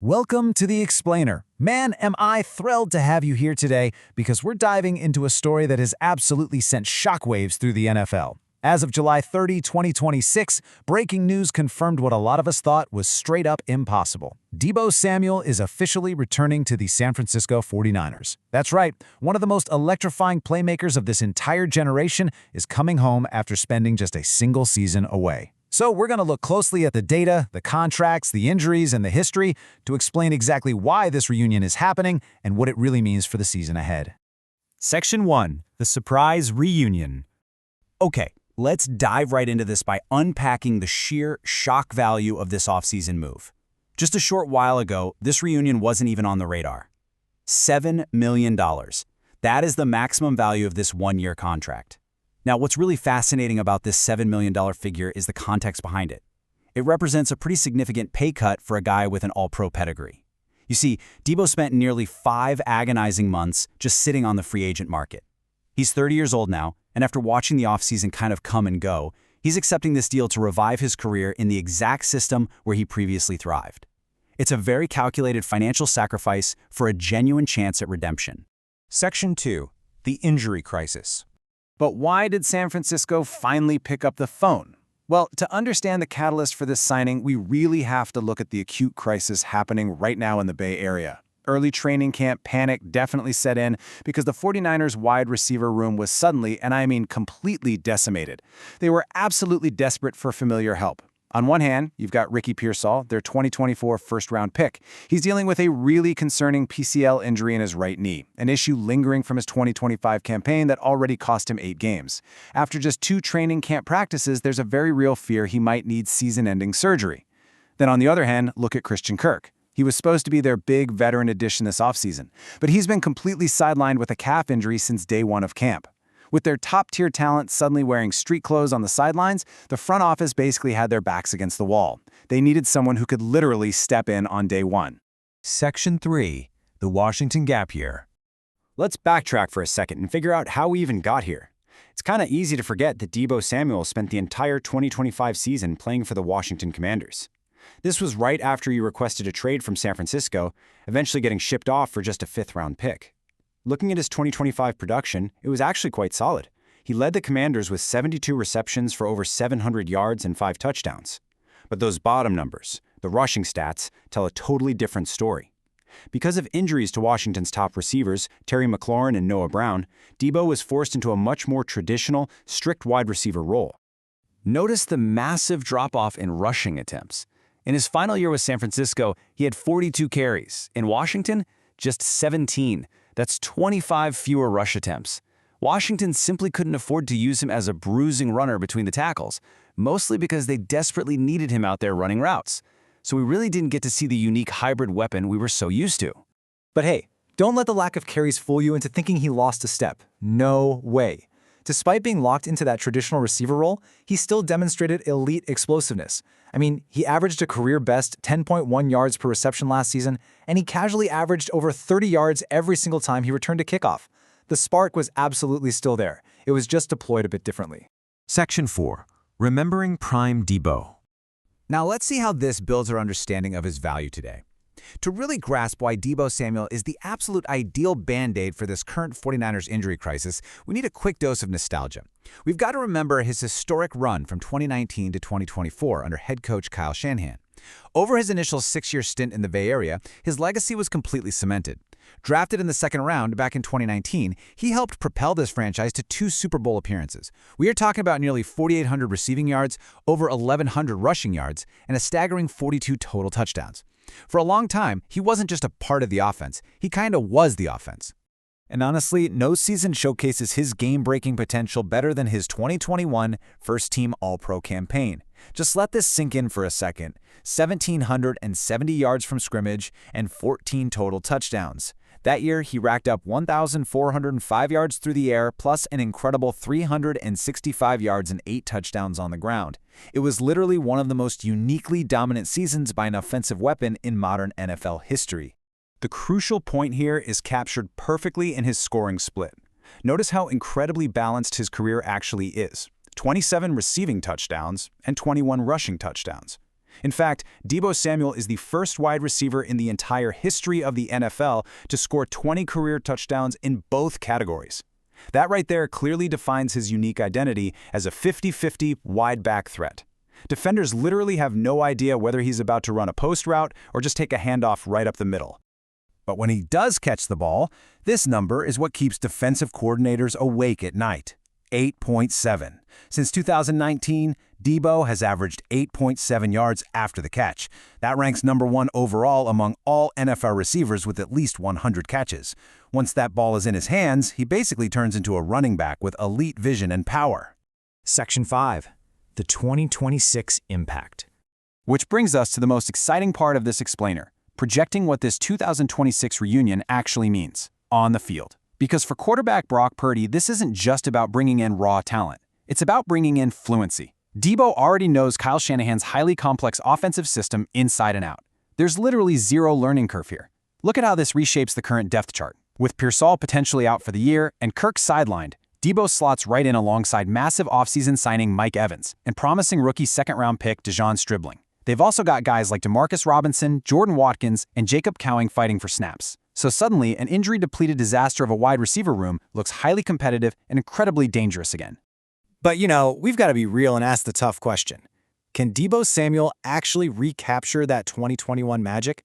Welcome to The Explainer. Man, am I thrilled to have you here today because we're diving into a story that has absolutely sent shockwaves through the NFL. As of July 30, 2026, breaking news confirmed what a lot of us thought was straight up impossible. Deebo Samuel is officially returning to the San Francisco 49ers. That's right, one of the most electrifying playmakers of this entire generation is coming home after spending just a single season away. So we're going to look closely at the data, the contracts, the injuries, and the history to explain exactly why this reunion is happening and what it really means for the season ahead. Section 1. The Surprise Reunion. Okay, let's dive right into this by unpacking the sheer shock value of this offseason move. Just a short while ago, this reunion wasn't even on the radar. $7 million. That is the maximum value of this one-year contract. Now, what's really fascinating about this $7 million figure is the context behind it. It represents a pretty significant pay cut for a guy with an all-pro pedigree. You see, Deebo spent nearly 5 agonizing months just sitting on the free agent market. He's 30 years old now, and after watching the offseason kind of come and go, he's accepting this deal to revive his career in the exact system where he previously thrived. It's a very calculated financial sacrifice for a genuine chance at redemption. Section 2. The Injury Crisis. But why did San Francisco finally pick up the phone? Well, to understand the catalyst for this signing, we really have to look at the acute crisis happening right now in the Bay Area. Early training camp panic definitely set in because the 49ers wide receiver room was suddenly, and I mean completely decimated. They were absolutely desperate for familiar help. On one hand, you've got Ricky Pearsall, their 2024 first-round pick. He's dealing with a really concerning PCL injury in his right knee, an issue lingering from his 2025 campaign that already cost him 8 games. After just 2 training camp practices, there's a very real fear he might need season-ending surgery. Then on the other hand, look at Christian Kirk. He was supposed to be their big veteran addition this offseason, but he's been completely sidelined with a calf injury since day 1 of camp. With their top-tier talent suddenly wearing street clothes on the sidelines, the front office basically had their backs against the wall. They needed someone who could literally step in on day 1. Section 3. The Washington Gap Year. Let's backtrack for a second and figure out how we even got here. It's kind of easy to forget that Deebo Samuel spent the entire 2025 season playing for the Washington Commanders. This was right after he requested a trade from San Francisco, eventually getting shipped off for just a 5th-round pick. Looking at his 2025 production, it was actually quite solid. He led the Commanders with 72 receptions for over 700 yards and 5 touchdowns. But those bottom numbers, the rushing stats, tell a totally different story. Because of injuries to Washington's top receivers, Terry McLaurin and Noah Brown, Deebo was forced into a much more traditional, strict wide receiver role. Notice the massive drop-off in rushing attempts. In his final year with San Francisco, he had 42 carries. In Washington, just 17. That's 25 fewer rush attempts. Washington simply couldn't afford to use him as a bruising runner between the tackles, mostly because they desperately needed him out there running routes. So we really didn't get to see the unique hybrid weapon we were so used to. But hey, don't let the lack of carries fool you into thinking he lost a step. No way. Despite being locked into that traditional receiver role, he still demonstrated elite explosiveness. I mean, he averaged a career-best 10.1 yards per reception last season, and he casually averaged over 30 yards every single time he returned a kickoff. The spark was absolutely still there. It was just deployed a bit differently. Section 4. Remembering Prime Deebo. Now let's see how this builds our understanding of his value today. To really grasp why Deebo Samuel is the absolute ideal band-aid for this current 49ers injury crisis, we need a quick dose of nostalgia. We've got to remember his historic run from 2019 to 2024 under head coach Kyle Shanahan. Over his initial 6-year stint in the Bay Area, his legacy was completely cemented. Drafted in the 2nd round back in 2019, he helped propel this franchise to 2 Super Bowl appearances. We are talking about nearly 4,800 receiving yards, over 1,100 rushing yards, and a staggering 42 total touchdowns. For a long time, he wasn't just a part of the offense, he kinda was the offense. And honestly, no season showcases his game-breaking potential better than his 2021 first-team All-Pro campaign. Just let this sink in for a second. 1,770 yards from scrimmage and 14 total touchdowns. That year, he racked up 1,405 yards through the air, plus an incredible 365 yards and 8 touchdowns on the ground. It was literally one of the most uniquely dominant seasons by an offensive weapon in modern NFL history. The crucial point here is captured perfectly in his scoring split. Notice how incredibly balanced his career actually is. 27 receiving touchdowns and 21 rushing touchdowns. In fact, Deebo Samuel is the first wide receiver in the entire history of the NFL to score 20 career touchdowns in both categories. That right there clearly defines his unique identity as a 50-50 wide back threat. Defenders literally have no idea whether he's about to run a post route or just take a handoff right up the middle. But when he does catch the ball, this number is what keeps defensive coordinators awake at night. 8.7. Since 2019, Deebo has averaged 8.7 yards after the catch. That ranks number 1 overall among all NFL receivers with at least 100 catches. Once that ball is in his hands, he basically turns into a running back with elite vision and power. Section 5. The 2026 impact. Which brings us to the most exciting part of this explainer, projecting what this 2026 reunion actually means on the field. Because for quarterback Brock Purdy, this isn't just about bringing in raw talent. It's about bringing in fluency. Deebo already knows Kyle Shanahan's highly complex offensive system inside and out. There's literally zero learning curve here. Look at how this reshapes the current depth chart. With Pearsall potentially out for the year and Kirk sidelined, Deebo slots right in alongside massive offseason signing Mike Evans and promising rookie second-round pick Dejon Stribling. They've also got guys like Demarcus Robinson, Jordan Watkins, and Jacob Cowing fighting for snaps. So suddenly, an injury-depleted disaster of a wide receiver room looks highly competitive and incredibly dangerous again. But we've got to be real and ask the tough question. Can Deebo Samuel actually recapture that 2021 magic?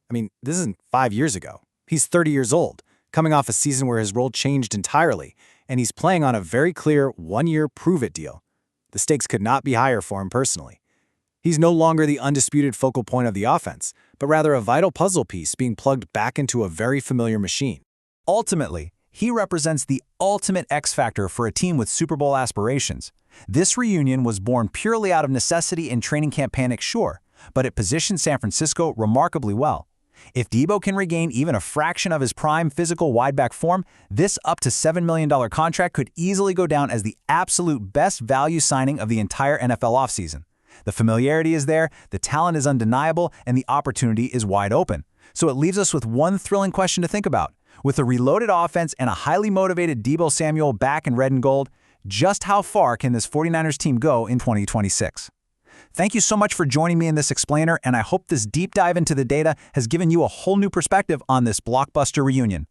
I mean, this isn't 5 years ago. He's 30 years old, coming off a season where his role changed entirely, and he's playing on a very clear one-year prove-it deal. The stakes could not be higher for him personally. He's no longer the undisputed focal point of the offense, but rather a vital puzzle piece being plugged back into a very familiar machine. Ultimately, he represents the ultimate X factor for a team with Super Bowl aspirations. This reunion was born purely out of necessity and training camp panic, sure, but it positioned San Francisco remarkably well. If Deebo can regain even a fraction of his prime physical wideback form, this up to $7 million contract could easily go down as the absolute best value signing of the entire NFL offseason. The familiarity is there, the talent is undeniable, and the opportunity is wide open. So it leaves us with one thrilling question to think about. With a reloaded offense and a highly motivated Deebo Samuel back in red and gold, just how far can this 49ers team go in 2026? Thank you so much for joining me in this explainer, and I hope this deep dive into the data has given you a whole new perspective on this blockbuster reunion.